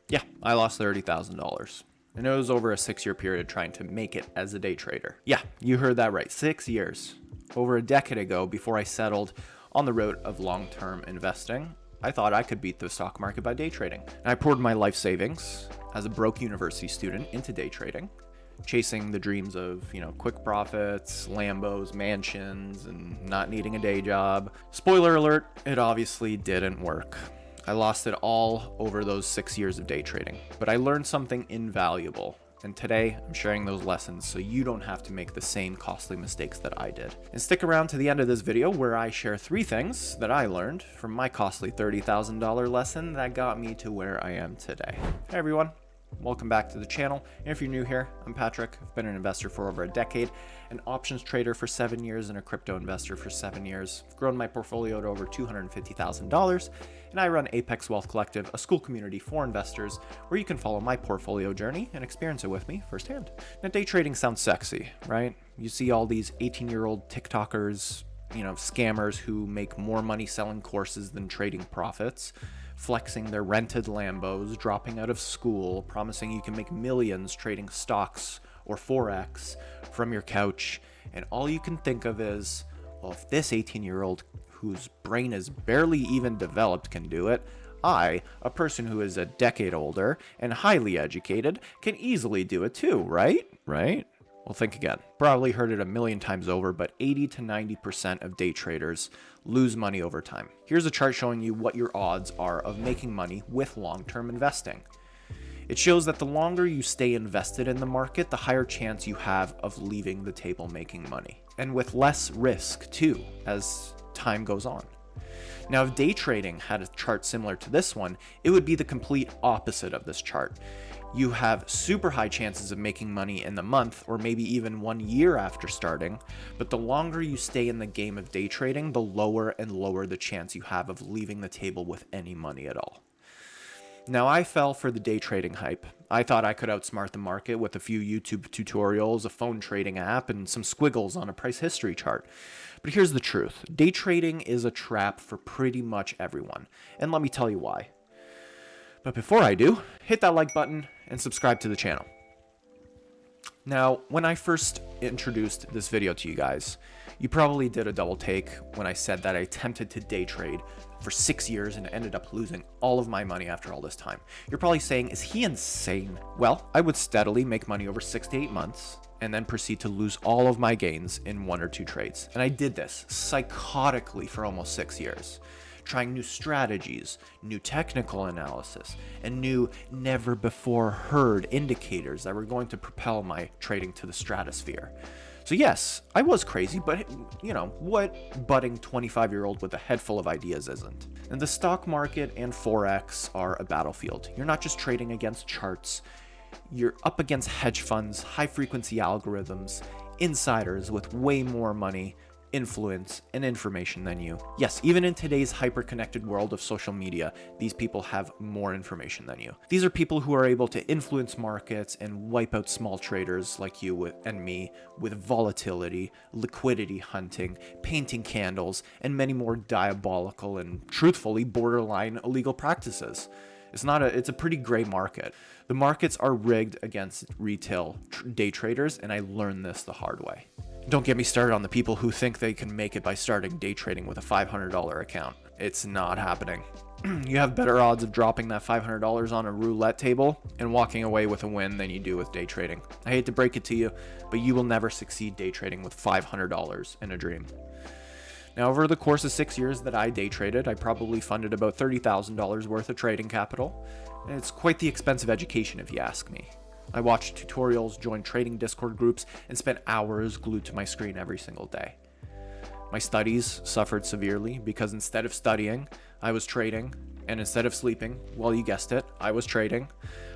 Yeah, I lost $30,000. And it was over a 6-year period trying to make it as a day trader. Yeah, you heard that right. 6 years. Over a decade ago, before I settled on the road of long-term investing, I thought I could beat the stock market by day trading. And I poured my life savings as a broke university student into day trading, chasing the dreams of, quick profits, Lambos, mansions, and not needing a day job. Spoiler alert, it obviously didn't work. I lost it all over those 6 years of day trading, but I learned something invaluable. And today, I'm sharing those lessons so you don't have to make the same costly mistakes that I did. And stick around to the end of this video where I share 3 things that I learned from my costly $30,000 lesson that got me to where I am today. Hey everyone, welcome back to the channel. And if you're new here, I'm Patrick. I've been an investor for over a decade, an options trader for 7 years, and a crypto investor for 7 years. I've grown my portfolio to over $250,000, and I run Apex Wealth Collective, a school community for investors where you can follow my portfolio journey and experience it with me firsthand. Now, day trading sounds sexy, right? You see all these 18-year-old TikTokers, scammers who make more money selling courses than trading profits, flexing their rented Lambos, dropping out of school, promising you can make millions trading stocks or Forex from your couch. And all you can think of is, well, if this 18-year-old whose brain is barely even developed can do it, I, a person who is a decade older and highly educated, can easily do it too, right? Right? Well, think again. Probably heard it a million times over, but 80 to 90% of day traders lose money over time. Here's a chart showing you what your odds are of making money with long-term investing. It shows that the longer you stay invested in the market, the higher chance you have of leaving the table making money. And with less risk too, as time goes on. Now, if day trading had a chart similar to this one, it would be the complete opposite of this chart. You have super high chances of making money in the month or maybe even 1 year after starting, but the longer you stay in the game of day trading, the lower and lower the chance you have of leaving the table with any money at all. Now, I fell for the day trading hype. I thought I could outsmart the market with a few YouTube tutorials, a phone trading app, and some squiggles on a price history chart. But here's the truth. Day trading is a trap for pretty much everyone, and let me tell you why. But before I do, hit that like button and subscribe to the channel. Now, when I first introduced this video to you guys, you probably did a double take when I said that I attempted to day trade for 6 years and ended up losing all of my money after all this time. You're probably saying, is he insane? Well, I would steadily make money over 6 to 8 months and then proceed to lose all of my gains in 1 or 2 trades. And I did this psychotically for almost 6 years, trying new strategies, new technical analysis, and new never before heard indicators that were going to propel my trading to the stratosphere. So yes, I was crazy, but what budding 25-year-old with a head full of ideas isn't? And the stock market and Forex are a battlefield. You're not just trading against charts. You're up against hedge funds, high-frequency algorithms, insiders with way more money, influence, and information than you. Yes, even in today's hyper-connected world of social media, these people have more information than you. These are people who are able to influence markets and wipe out small traders like you and me with volatility, liquidity hunting, painting candles, and many more diabolical and truthfully borderline illegal practices. It's a pretty gray market. The markets are rigged against retail day traders, and I learned this the hard way. Don't get me started on the people who think they can make it by starting day trading with a $500 account. It's not happening. You have better odds of dropping that $500 on a roulette table and walking away with a win than you do with day trading. I hate to break it to you, but you will never succeed day trading with $500 in a dream. Now, over the course of 6 years that I day traded, I probably funded about $30,000 worth of trading capital. And it's quite the expensive education if you ask me. I watched tutorials, joined trading Discord groups, and spent hours glued to my screen every single day. My studies suffered severely because instead of studying, I was trading, and instead of sleeping, well, you guessed it, I was trading.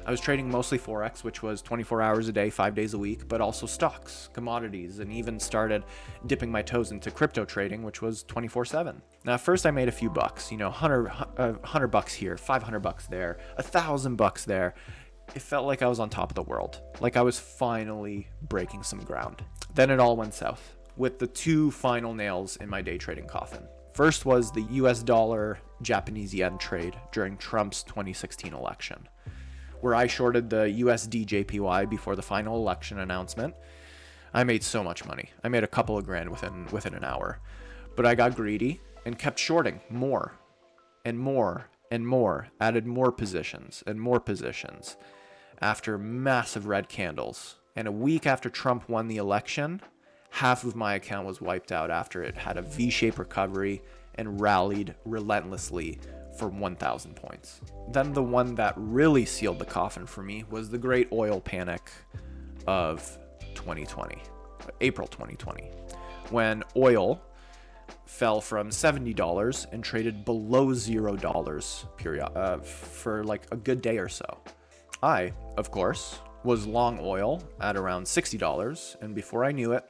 I was trading mostly Forex, which was 24 hours a day, 5 days a week, but also stocks, commodities, and even started dipping my toes into crypto trading, which was 24/7. Now, at first I made a few bucks, $100 here, $500 there, $1,000 there. It felt like I was on top of the world, like I was finally breaking some ground. Then it all went south, with the 2 final nails in my day trading coffin. First was the US dollar Japanese yen trade during Trump's 2016 election. where I shorted the USD JPY before the final election announcement. I made so much money. I made a couple of grand within an hour. But I got greedy and kept shorting more and more and more, added more positions and more positions after massive red candles. And a week after Trump won the election, half of my account was wiped out after it had a V-shaped recovery and rallied relentlessly for 1,000 points. Then the one that really sealed the coffin for me was the great oil panic of 2020, April 2020, when oil fell from $70 and traded below $0 for like a good day or so. I, of course, was long oil at around $60, and before I knew it,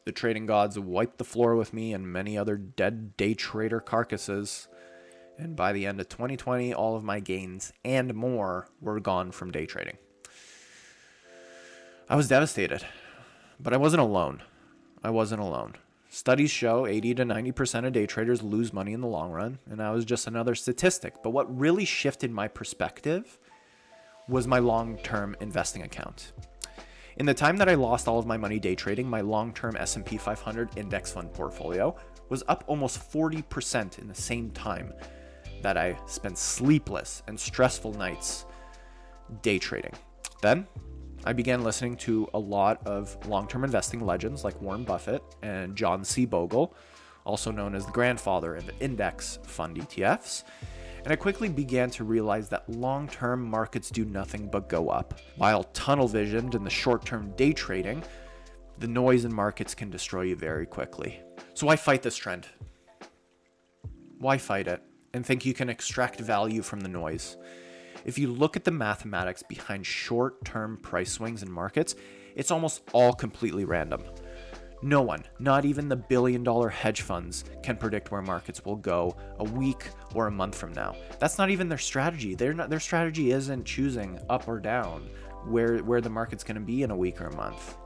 the trading gods wiped the floor with me and many other dead day trader carcasses. And by the end of 2020, all of my gains and more were gone from day trading. I was devastated, but I wasn't alone. Studies show 80 to 90% of day traders lose money in the long run, and I was just another statistic. But what really shifted my perspective was my long-term investing account. In the time that I lost all of my money day trading, my long-term S&P 500 index fund portfolio was up almost 40% in the same time that I spent sleepless and stressful nights day trading. Then I began listening to a lot of long-term investing legends like Warren Buffett and John C. Bogle, also known as the grandfather of index fund ETFs. And I quickly began to realize that long-term markets do nothing but go up. While tunnel-visioned in the short-term day trading, the noise in markets can destroy you very quickly. So why fight this trend? Why fight it and think you can extract value from the noise? If you look at the mathematics behind short-term price swings in markets, it's almost all completely random. No one, not even the billion-dollar hedge funds, can predict where markets will go a week or a month from now. That's not even their strategy. Their strategy isn't choosing up or down where the market's going to be in a week or a month.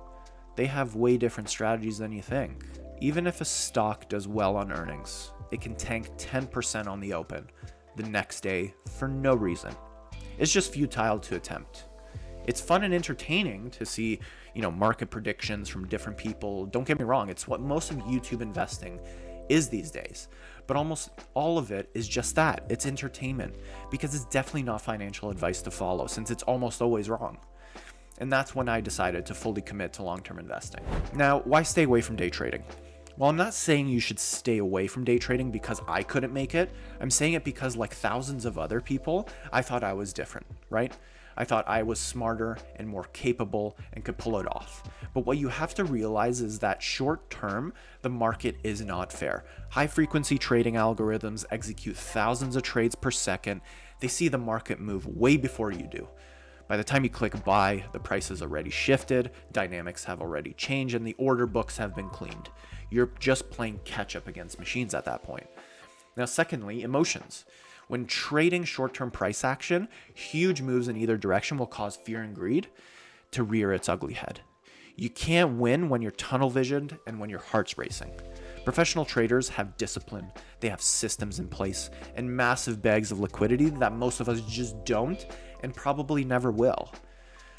They have way different strategies than you think. Even if a stock does well on earnings, it can tank 10% on the open the next day for no reason. It's just futile to attempt. It's fun and entertaining to see, market predictions from different people. Don't get me wrong, it's what most of YouTube investing is these days. But almost all of it is just that. It's entertainment, because it's definitely not financial advice to follow, since it's almost always wrong. And that's when I decided to fully commit to long-term investing. Now, why stay away from day trading? Well, I'm not saying you should stay away from day trading because I couldn't make it. I'm saying it because, like thousands of other people, I thought I was different, right? I thought I was smarter and more capable and could pull it off. But what you have to realize is that short term, the market is not fair. High frequency trading algorithms execute thousands of trades per second. They see the market move way before you do. By the time you click buy, the price has already shifted, dynamics have already changed, and the order books have been cleaned. You're just playing catch up against machines at that point. Now, secondly, emotions. When trading short-term price action, huge moves in either direction will cause fear and greed to rear its ugly head. You can't win when you're tunnel visioned and when your heart's racing. Professional traders have discipline, they have systems in place, and massive bags of liquidity that most of us just don't and probably never will.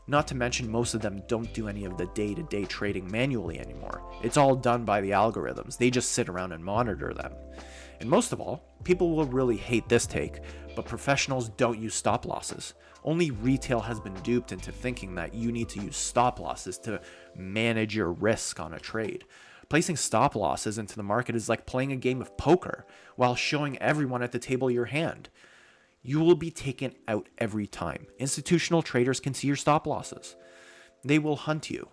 Not to mention, most of them don't do any of the day-to-day trading manually anymore. It's all done by the algorithms. They just sit around and monitor them. And most of all, people will really hate this take, but professionals don't use stop losses. Only retail has been duped into thinking that you need to use stop losses to manage your risk on a trade. Placing stop losses into the market is like playing a game of poker while showing everyone at the table your hand. You will be taken out every time. Institutional traders can see your stop losses. They will hunt you.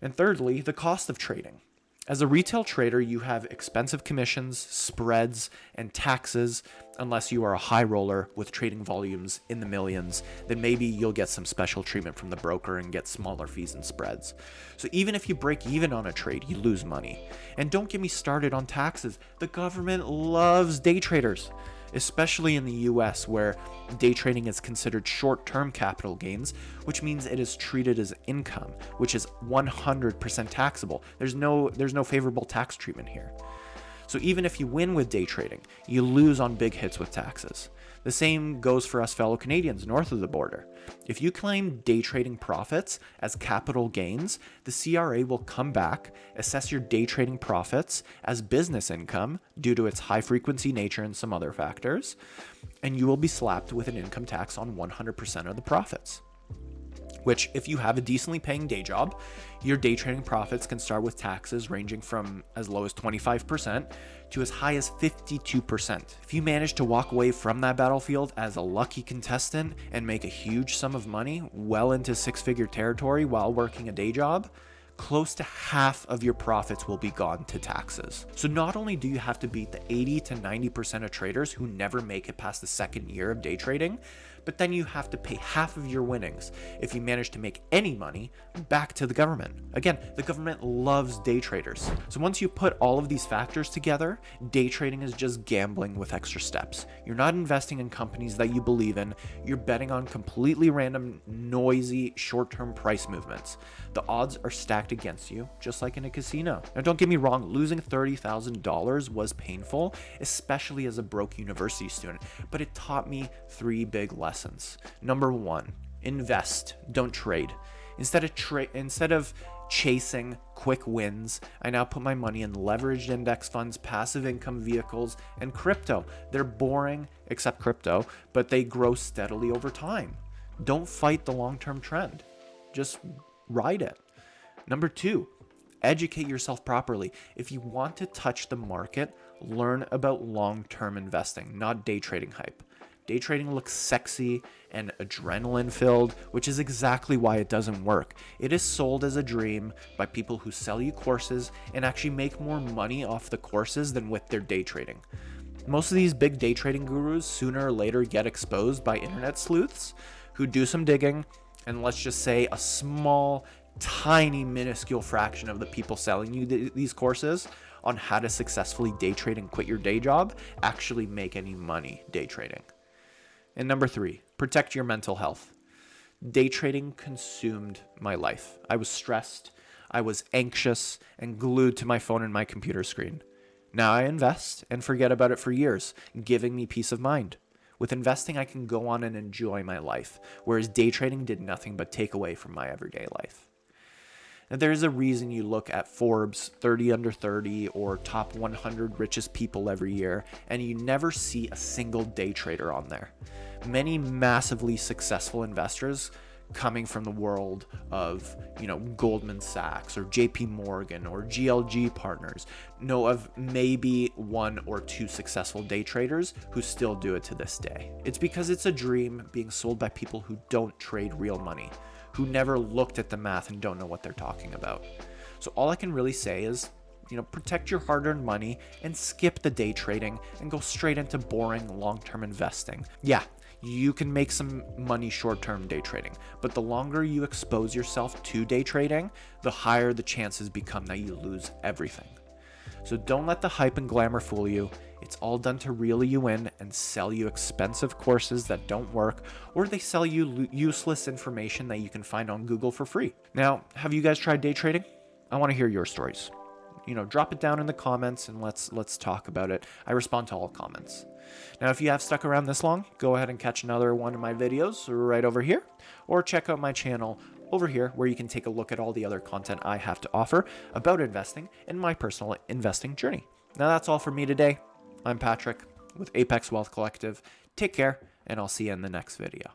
And thirdly, the cost of trading. As a retail trader, you have expensive commissions, spreads, and taxes. Unless you are a high roller with trading volumes in the millions, then maybe you'll get some special treatment from the broker and get smaller fees and spreads. So even if you break even on a trade, you lose money. And don't get me started on taxes. The government loves day traders, especially in the US, where day trading is considered short-term capital gains, which means it is treated as income, which is 100% taxable. There's no favorable tax treatment here. So even if you win with day trading, you lose on big hits with taxes. The same goes for us fellow Canadians north of the border. If you claim day trading profits as capital gains, the CRA will come back, assess your day trading profits as business income due to its high frequency nature and some other factors, and you will be slapped with an income tax on 100% of the profits. Which, if you have a decently paying day job, your day trading profits can start with taxes ranging from as low as 25% to as high as 52%. If you manage to walk away from that battlefield as a lucky contestant and make a huge sum of money well into six-figure territory while working a day job, close to half of your profits will be gone to taxes. So not only do you have to beat the 80 to 90% of traders who never make it past the second year of day trading, but then you have to pay half of your winnings, if you manage to make any money, back to the government. Again, the government loves day traders. So once you put all of these factors together, day trading is just gambling with extra steps. You're not investing in companies that you believe in, you're betting on completely random, noisy, short-term price movements. The odds are stacked against you, just like in a casino. Now don't get me wrong, losing $30,000 was painful, especially as a broke university student, but it taught me 3 big lessons. Number 1, invest, don't trade. Instead of chasing quick wins, I now put my money in leveraged index funds, passive income vehicles, and crypto. They're boring, except crypto, but they grow steadily over time. Don't fight the long-term trend. Just ride it. Number 2, educate yourself properly. If you want to touch the market, learn about long-term investing, not day trading hype. Day trading looks sexy and adrenaline filled, which is exactly why it doesn't work. It is sold as a dream by people who sell you courses and actually make more money off the courses than with their day trading. Most of these big day trading gurus sooner or later get exposed by internet sleuths who do some digging, and let's just say a small, tiny, minuscule fraction of the people selling you these courses on how to successfully day trade and quit your day job actually make any money day trading. And number 3, protect your mental health. Day trading consumed my life. I was stressed, I was anxious, and glued to my phone and my computer screen. Now I invest and forget about it for years, giving me peace of mind. With investing, I can go on and enjoy my life, whereas day trading did nothing but take away from my everyday life. Now, there's a reason you look at Forbes 30 under 30 or top 100 richest people every year, and you never see a single day trader on there. Many massively successful investors coming from the world of, Goldman Sachs or JP Morgan or GLG Partners know of maybe 1 or 2 successful day traders who still do it to this day. It's because it's a dream being sold by people who don't trade real money, who never looked at the math and don't know what they're talking about. So all I can really say is, protect your hard-earned money and skip the day trading and go straight into boring long-term investing. Yeah, you can make some money short-term day trading, but the longer you expose yourself to day trading, the higher the chances become that you lose everything. So don't let the hype and glamour fool you. It's all done to reel you in and sell you expensive courses that don't work, or they sell you useless information that you can find on Google for free. Now, have you guys tried day trading? I want to hear your stories. Drop it down in the comments and let's talk about it. I respond to all comments. Now, if you have stuck around this long, go ahead and catch another one of my videos right over here, or check out my channel over here where you can take a look at all the other content I have to offer about investing and my personal investing journey. Now, that's all for me today. I'm Patrick with Apex Wealth Collective. Take care, and I'll see you in the next video.